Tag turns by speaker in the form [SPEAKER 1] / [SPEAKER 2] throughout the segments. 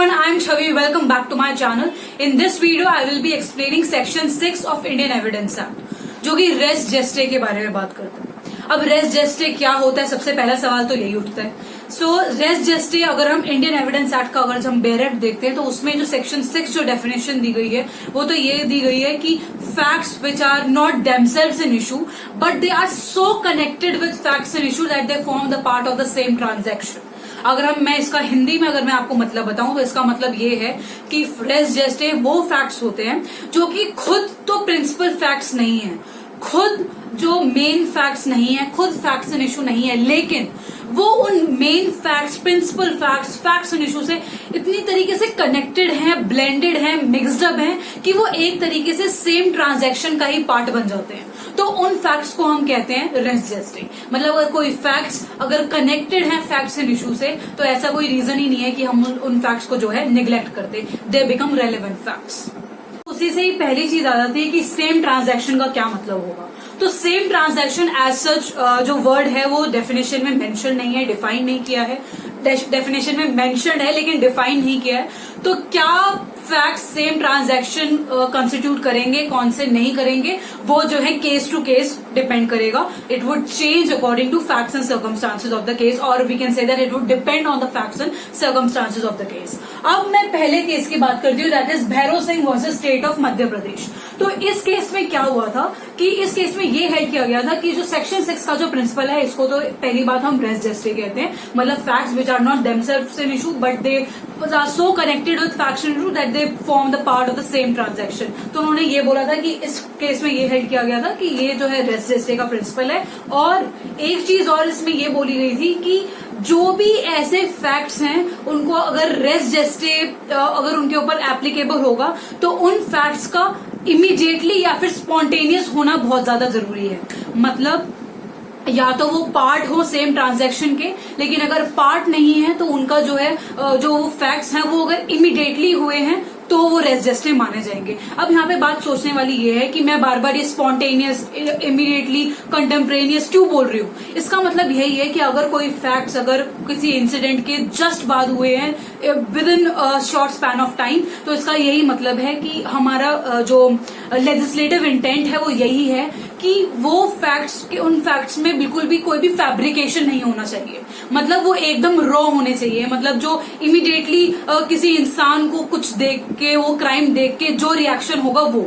[SPEAKER 1] everyone, I am Chavi. Welcome back to my channel. In this video, I will be explaining section 6 of Indian Evidence Act, जो कि res जेस्टे के बारे में बात करता है। अब रेस जेस्टे क्या होता है, सबसे पहला सवाल तो यही उठता है। रेस जेस्टे अगर हम इंडियन एविडेंस एक्ट का अगर हम डायरेक्ट देखते हैं तो उसमें जो सेक्शन 6 जो डेफिनेशन दी गई है वो तो ये दी गई है कि facts which are not themselves an issue but they are so connected with facts an issue that they form the part of the same transaction. अगर मैं इसका हिंदी में अगर मैं आपको मतलब बताऊं तो इसका मतलब ये है कि रेस जेस्टे वो फैक्ट्स होते हैं जो कि खुद तो प्रिंसिपल फैक्ट्स नहीं है, खुद जो मेन फैक्ट्स नहीं है, खुद फैक्ट्स एंड इशू नहीं है, लेकिन वो उन main facts, principal facts, facts and issue से इतनी तरीके से कनेक्टेड हैं, ब्लेंडेड हैं, मिक्सड अप हैं कि वो एक तरीके से सेम ट्रांजैक्शन का ही पार्ट बन जाते हैं। तो उन फैक्ट्स को हम कहते हैं रेस जेस्टे। मतलब अगर कोई फैक्ट्स अगर कनेक्टेड हैं फैक्ट्स एंड इशू से तो ऐसा कोई रीजन ही नहीं है कि हम उन फैक्ट्स को जो है निग्लेक्ट करते, दे बिकम रेलेवेंट फैक्ट्स। उसी से ही पहली चीज आ जाती है कि सेम ट्रांजैक्शन का क्या मतलब होगा। तो सेम ट्रांजैक्शन एज सच जो वर्ड है वो डेफिनेशन में मेंशन नहीं है, डिफाइन नहीं किया है। डेफिनेशन में मेंशन है लेकिन डिफाइन नहीं किया है। तो क्या फैक्ट सेम ट्रांजैक्शन कंस्टिट्यूट करेंगे, कौन से नहीं करेंगे, वो जो है केस टू केस डिपेंड करेगा। It would change according to facts and circumstances of the case, और we can say that it would depend on the facts and circumstances of the case. अब मैं पहले केस की बात करती हूँ, that is Bhairav Singh versus state of Madhya Pradesh. तो इस केस में क्या हुआ था कि इस केस में ये हेल्ड किया गया था कि जो सेक्शन 6 का जो प्रिंसिपल है इसको तो पहली बात हम रेस जेस्टे कहते हैं। मतलब facts which are not themselves an issue but they are so connected with facts and issue that they form the part of the same transaction. तो उन्होंने ये बोला था कि इस केस में ये हेल्ड किया गया था कि ये जो है रेस जेस्टे का प्रिंसिपल है। और एक चीज और इसमें ये बोली गई थी कि जो भी ऐसे फैक्ट्स हैं उनको अगर रेस जेस्टे अगर उनके ऊपर एप्लीकेबल होगा तो उन फैक्ट्स का इमीडिएटली या फिर स्पॉन्टेनियस होना बहुत ज्यादा जरूरी है। मतलब या तो वो पार्ट हो सेम ट्रांजैक्शन के, लेकिन अगर पार्ट नहीं है तो उनका जो है जो फैक्ट्स हैं वो अगर इमीडिएटली हुए हैं तो वो रेस जेस्टे माने जाएंगे। अब यहाँ पे बात सोचने वाली ये है कि मैं बार बार ये स्पॉन्टेनियस, इमीडिएटली, कंटेम्परेनियस क्यों बोल रही हूँ। इसका मतलब यही है कि अगर कोई फैक्ट्स अगर किसी इंसिडेंट के जस्ट बाद हुए हैं with in short span of time, तो इसका यही मतलब है कि हमारा जो लेजिस्लेटिव इंटेंट है वो यही है कि वो फैक्ट्स के उन फैक्ट्स में बिल्कुल भी कोई भी फैब्रिकेशन नहीं होना चाहिए। मतलब वो एकदम रॉ होने चाहिए। मतलब जो इमीडिएटली किसी इंसान को कुछ देख के, वो क्राइम देख के जो रिएक्शन होगा वो,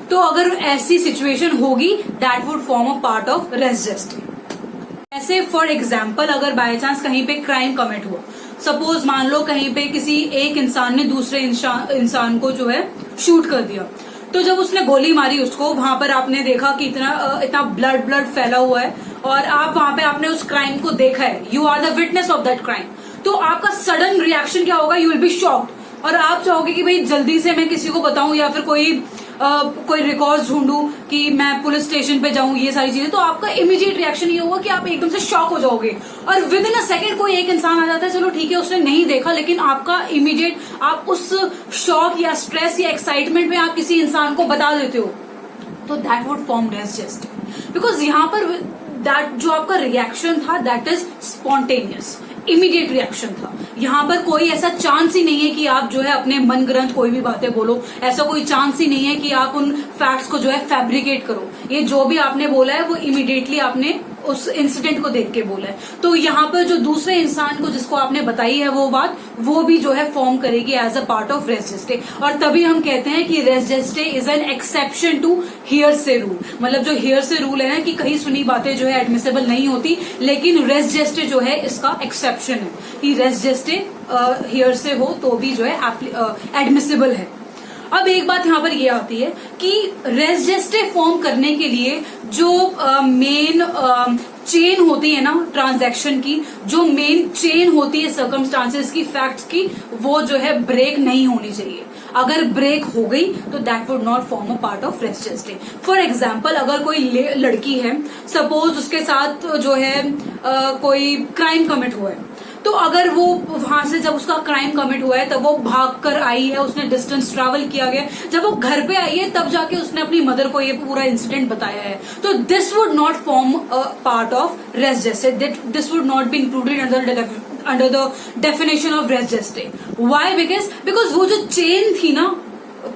[SPEAKER 1] तो अगर ऐसी सिचुएशन होगी that would form a part of res gestae. ऐसे फॉर एग्जाम्पल अगर बाय चांस कहीं पे क्राइम कमिट हुआ, सपोज मान लो कहीं पे किसी एक इंसान ने दूसरे इंसान को जो है शूट कर दिया, तो जब उसने गोली मारी उसको, वहां पर आपने देखा कि इतना ब्लड फैला हुआ है और आप वहां पे आपने उस क्राइम को देखा है, you are the witness of that crime. तो आपका सडन रिएक्शन क्या होगा, यू विल बी शॉक्ड और आप चाहोगे कि भाई जल्दी से मैं किसी को बताऊं या फिर कोई रिकॉर्ड ढूंढूं कि मैं पुलिस स्टेशन पे जाऊं, ये सारी चीजें। तो आपका इमीडिएट रिएक्शन ये होगा कि आप एकदम से शॉक हो जाओगे और विद इन अ सेकेंड कोई एक इंसान आ जाता है, चलो ठीक है उसने नहीं देखा, लेकिन आपका इमीडिएट आप उस शॉक या स्ट्रेस या एक्साइटमेंट में आप किसी इंसान को बता देते हो, तो that would form res gestae. Because यहाँ पर दैट जो आपका रिएक्शन था that is spontaneous, immediate reaction था। यहाँ पर कोई ऐसा चांस ही नहीं है कि आप जो है अपने मन ग्रंथ कोई भी बातें बोलो, ऐसा कोई चांस ही नहीं है कि आप उन फैक्ट्स को जो है फैब्रिकेट करो। ये जो भी आपने बोला है वो इमीडिएटली आपने उस इंसिडेंट को देख के बोला है। तो यहाँ पर जो दूसरे इंसान को जिसको आपने बताई है वो बात, वो भी जो है फॉर्म करेगी as a part of res gestae. और तभी हम कहते हैं कि res gestae is an exception to hearsay rule. मतलब जो हियरसे रूल है ना कि कहीं सुनी बातें जो है एडमिसेबल नहीं होती, लेकिन रेस जेस्टे जो है इसका एक्सेप्शन है कि रेस जेस्टे हियरसे हो तो भी जो है एडमिसेबल है। अब एक बात यहाँ पर ये आती है कि रेस जेस्टे फॉर्म करने के लिए जो मेन चेन होती है ना ट्रांजैक्शन की, जो मेन चेन होती है सर्कमस्टांसेस की, फैक्ट्स की, वो जो है ब्रेक नहीं होनी चाहिए। अगर ब्रेक हो गई तो that would not form a part of res gestae. For example अगर कोई लड़की है, सपोज उसके साथ जो है कोई क्राइम कमिट हुआ है, तो अगर वो वहां से जब उसका क्राइम कमिट हुआ है तब वो भाग कर आई है, उसने डिस्टेंस ट्रैवल किया गया, जब वो घर पे आई है तब जाके उसने अपनी मदर को ये पूरा इंसिडेंट बताया है, तो this would not form a part of res gestae, this would not be included under under the definition of res gestae. Why? Because वो जो चेन थी ना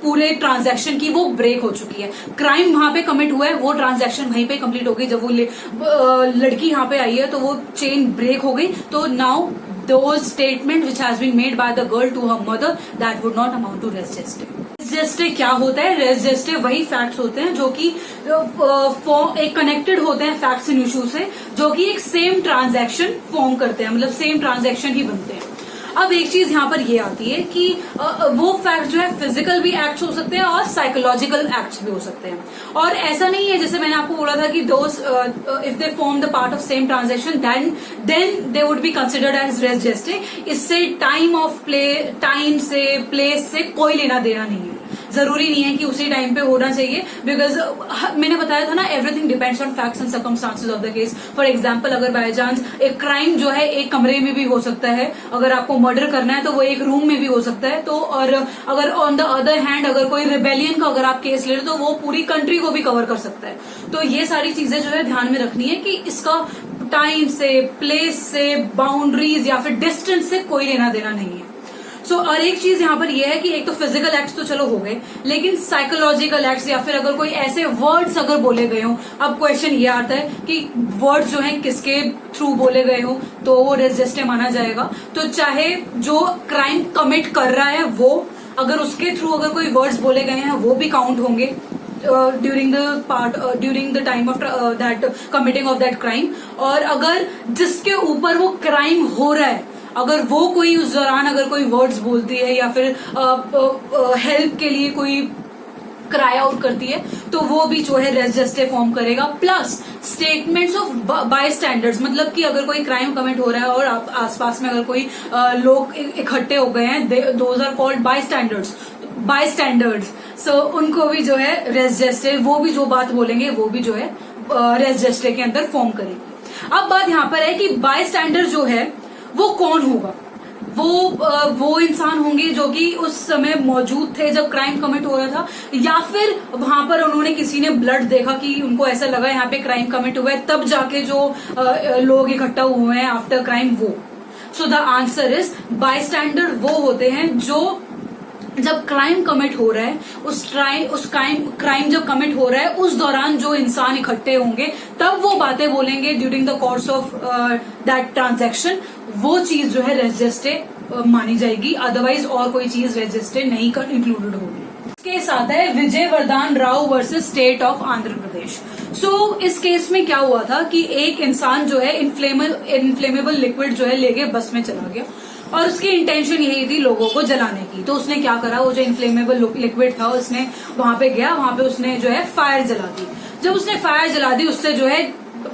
[SPEAKER 1] पूरे ट्रांजैक्शन की, वो ब्रेक हो चुकी है. क्राइम वहां पे कमिट हुआ है, वो ट्रांजैक्शन वहीं पे कंप्लीट हो गई. जब वो लड़की यहाँ पे आई है तो वो चेन ब्रेक हो गई. तो now those statement which has been made by the girl to her mother, that would not amount to res geste. Res gestae क्या होता है? रेस जेस्टे वही फैक्ट्स होते हैं जो कि एक कनेक्टेड होते हैं फैक्ट्स एंड इशू से, जो कि एक सेम ट्रांजैक्शन फॉर्म करते हैं, मतलब सेम ट्रांजैक्शन ही बनते हैं. अब एक चीज यहाँ पर ये आती है कि वो फैक्ट जो है फिजिकल भी एक्ट्स हो सकते हैं और साइकोलॉजिकल एक्ट्स भी हो सकते हैं. और ऐसा नहीं है, जैसे मैंने आपको बोला था कि those if they form the part of same transaction then they would be considered as res gestae. इससे टाइम से प्लेस से कोई लेना देना नहीं है. जरूरी नहीं है कि उसी टाइम पे होना चाहिए, बिकॉज मैंने बताया था ना, everything depends on facts and circumstances of the case. For example, अगर बाय चांस एक क्राइम जो है एक कमरे में भी हो सकता है, अगर आपको मर्डर करना है तो वो एक रूम में भी हो सकता है. तो और अगर ऑन द अदर हैंड अगर कोई रिबेलियन का अगर आप केस ले रहे तो वो पूरी कंट्री को भी कवर कर सकता है. तो ये सारी चीजें जो है ध्यान में रखनी है कि इसका टाइम से, प्लेस से, बाउंड्रीज या फिर डिस्टेंस से कोई लेना देना नहीं है. और एक चीज यहाँ पर यह है कि एक तो फिजिकल एक्ट्स तो चलो हो गए, लेकिन साइकोलॉजिकल एक्ट्स या फिर अगर कोई ऐसे वर्ड्स अगर बोले गए हो, अब क्वेश्चन ये आता है कि वर्ड्स जो हैं किसके थ्रू बोले गए हो तो वो रेस जेस्टे माना जाएगा. तो चाहे जो क्राइम कमिट कर रहा है वो, अगर उसके थ्रू अगर कोई वर्ड्स बोले गए हैं वो भी काउंट होंगे during the time of that committing of that crime. और अगर जिसके ऊपर वो क्राइम हो रहा है, अगर वो कोई उस दौरान अगर कोई वर्ड्स बोलती है या फिर हेल्प के लिए कोई क्राई आउट करती है तो वो भी जो है रेस जेस्टे फॉर्म करेगा. Plus statements of by standards, मतलब कि अगर कोई क्राइम कमिट हो रहा है और आप आसपास में अगर कोई लोग इकट्ठे हो गए हैं, those are called by standards. So उनको भी जो है रेस जेस्टे, वो भी जो बात बोलेंगे वो भी जो है रेस जेस्टे के अंदर फॉर्म करेंगे. अब बात यहाँ पर है कि बाय स्टैंडर्ड जो है वो कौन होगा? वो इंसान होंगे जो कि उस समय मौजूद थे जब क्राइम कमिट हो रहा था, या फिर वहां पर उन्होंने किसी ने ब्लड देखा कि उनको ऐसा लगा यहाँ पे क्राइम कमिट हुआ है, तब जाके जो लोग इकट्ठा हुए हैं आफ्टर क्राइम वो. सो the answer is by standard वो होते हैं जो जब क्राइम कमिट हो रहा है, उस क्राइम जब कमिट हो रहा है उस दौरान जो इंसान इकट्ठे होंगे तब वो बातें बोलेंगे during the course of that transaction, वो चीज जो है रेस जेस्टे मानी जाएगी. अदरवाइज और कोई चीज रेस जेस्टे नहीं इंक्लूडेड होगी. इसके साथ है Vijay Vardan Rao versus state of Andhra Pradesh. इस केस में क्या हुआ था कि एक इंसान जो है इन्फ्लेमेबल लिक्विड जो है लेके बस में चला गया और उसकी इंटेंशन यही थी लोगों को जलाने की. तो उसने क्या करा, वो जो इन्फ्लेमेबल लिक्विड था उसने वहां पे गया, वहां पे उसने जो है फायर जला दी. जब उसने फायर जला दी उससे जो है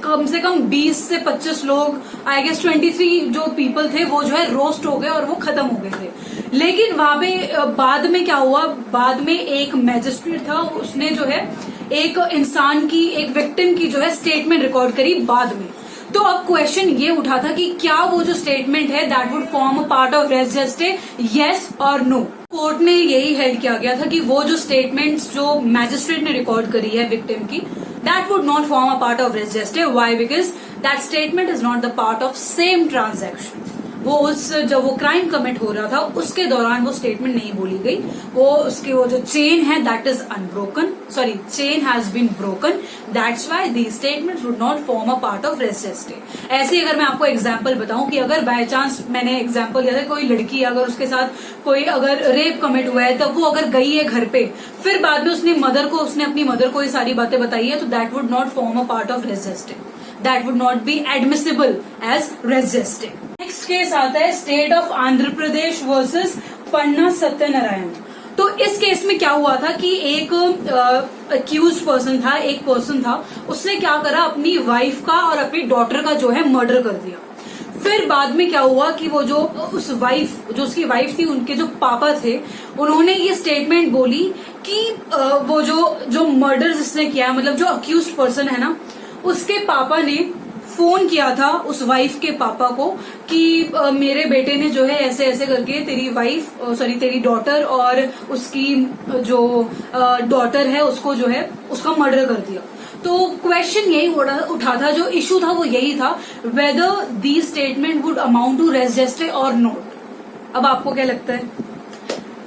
[SPEAKER 1] कम से कम 20 से 25 लोग, आई गेस 23 जो पीपल थे वो जो है रोस्ट हो गए और वो खत्म हो गए थे. लेकिन वहां पे बाद में क्या हुआ, बाद में एक मैजिस्ट्रेट था, उसने जो है एक इंसान की, एक विक्टिम की जो है स्टेटमेंट रिकॉर्ड करी बाद में. तो अब क्वेश्चन ये उठा था कि क्या वो जो स्टेटमेंट है that would form a part of res gestae, yes और नो. कोर्ट ने यही हेल्ड किया गया था कि वो जो स्टेटमेंट्स जो मैजिस्ट्रेट ने रिकॉर्ड करी है विक्टिम की, that would not form a part of res gestae. Why? Because that statement is not the part of same transaction. जब वो क्राइम कमिट हो रहा था उसके दौरान वो स्टेटमेंट नहीं बोली गई. वो जो चेन है that is unbroken, sorry chain has been broken, that's why these statements would not form a part of res gestae. ऐसे अगर मैं आपको एग्जांपल बताऊं कि अगर बाय चांस, मैंने एग्जांपल दिया था, कोई लड़की अगर उसके साथ कोई अगर रेप कमिट हुआ है तब वो अगर गई है घर पे, फिर बाद में उसने अपनी मदर को ये सारी बातें बताई है, तो that would not form a part of res gestae. That would not be admissible as res gestae. Next case आता है state of Andhra Pradesh versus Panna Satyanarayana. तो इस केस में क्या हुआ था कि एक अक्यूज पर्सन था, एक पर्सन था, उसने क्या करा, अपनी वाइफ का और अपनी डॉटर का जो है मर्डर कर दिया. फिर बाद में क्या हुआ कि वो जो उसकी वाइफ थी, उनके जो पापा थे, उन्होंने ये स्टेटमेंट बोली कि वो जो मर्डर जिसने किया, मतलब जो अक्यूज पर्सन है ना, उसके पापा ने फोन किया था उस वाइफ के पापा को कि मेरे बेटे ने जो है ऐसे ऐसे करके तेरी डॉटर और उसकी जो डॉटर है उसको जो है उसका मर्डर कर दिया. तो क्वेश्चन यही उठा था, जो इशू था वो यही था, whether the statement would amount to res gestae और नॉट। अब आपको क्या लगता है,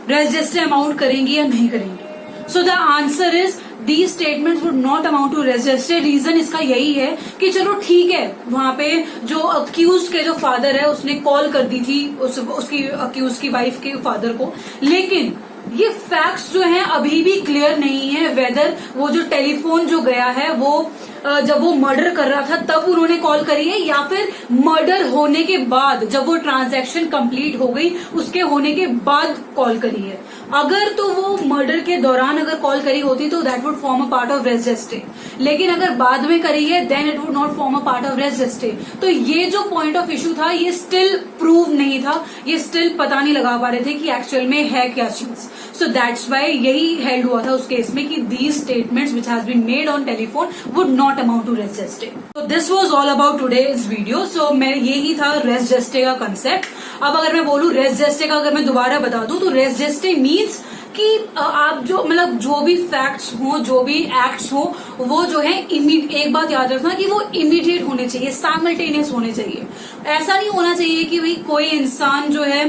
[SPEAKER 1] रेस जेस्टे अमाउंट करेंगी या नहीं करेंगी? So the answer is the statement would not amount to res gestae. Reason इसका यही है कि चलो ठीक है, वहां पे जो अक्यूज के जो फादर है उसने कॉल कर दी थी उसकी अक्यूज की वाइफ के फादर को, लेकिन ये फैक्ट्स जो हैं अभी भी क्लियर नहीं है वेदर वो जो टेलीफोन जो गया है वो जब वो मर्डर कर रहा था तब उन्होंने कॉल करी है, या फिर मर्डर होने के बाद जब वो ट्रांजैक्शन कंप्लीट हो गई उसके होने के बाद कॉल करी है। अगर तो वो मर्डर के दौरान अगर कॉल करी होती तो that would form a part of res gestae, लेकिन अगर बाद में करी है then it would not form a part of res gestae. तो ये जो पॉइंट ऑफ इश्यू था ये स्टिल प्रूव नहीं था, ये स्टिल पता नहीं लगा पा रहे थे कि एक्चुअल में है क्या चीज। सो दैट्स वाई यही हेल्ड हुआ था उस केस में कि these statements which has been made on telephone would not amount to res gestae. तो this was all about today's video. So मैं यही था रेस जेस्टे का कंसेप्ट। अब अगर मैं बोलूं रेस जेस्टे का, अगर मैं दोबारा बता दूं तो रेस जेस्टे मीन्स कि आप जो मतलब जो भी फैक्ट्स हो, जो भी एक्ट्स हो, वो जो है एक बात याद रखना कि वो इमीडिएट होने चाहिए, साइमल्टेनियस होने चाहिए। ऐसा नहीं होना चाहिए कि भाई कोई इंसान जो है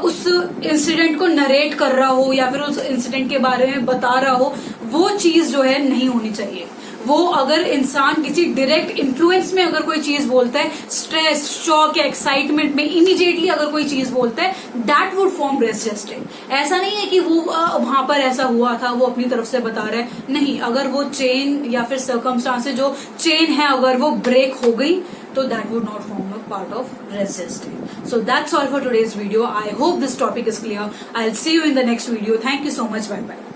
[SPEAKER 1] उस इंसिडेंट को नरेट कर रहा हो या फिर उस इंसिडेंट के बारे में बता रहा हो, वो चीज जो है नहीं होनी चाहिए। वो अगर इंसान किसी डायरेक्ट इन्फ्लुएंस में अगर कोई चीज बोलता है, स्ट्रेस, शॉक या एक्साइटमेंट में इमीडिएटली अगर कोई चीज बोलता है, दैट वुड फॉर्म रेस जेस्टे। ऐसा नहीं है कि वो वहां पर ऐसा हुआ था वो अपनी तरफ से बता रहा है, नहीं, अगर वो चेन या फिर सर्कमस्टांसेस जो चेन है अगर वो ब्रेक हो गई तो that would not form a part of res gestae. So that's all for today's video. I hope this topic is clear. I will see you in the next video. Thank you so much. Bye bye.